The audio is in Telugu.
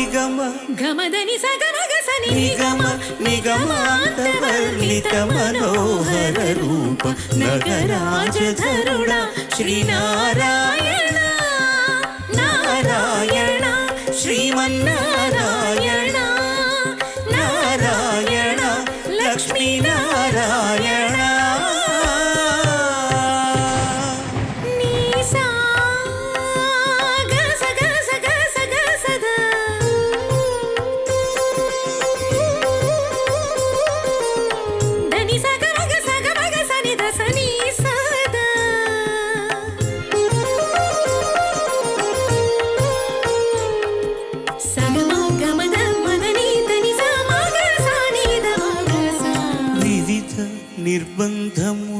నిగమ గమదని సగమగసని నిగమ నిగమాంతవర్ణిత మనోహర రూప నగరాజధరుణ శ్రీనారాయణ నారాయణ శ్రీమన్నారాయణ నారాయణ లక్ష్మీనారాయణ నిర్బంధము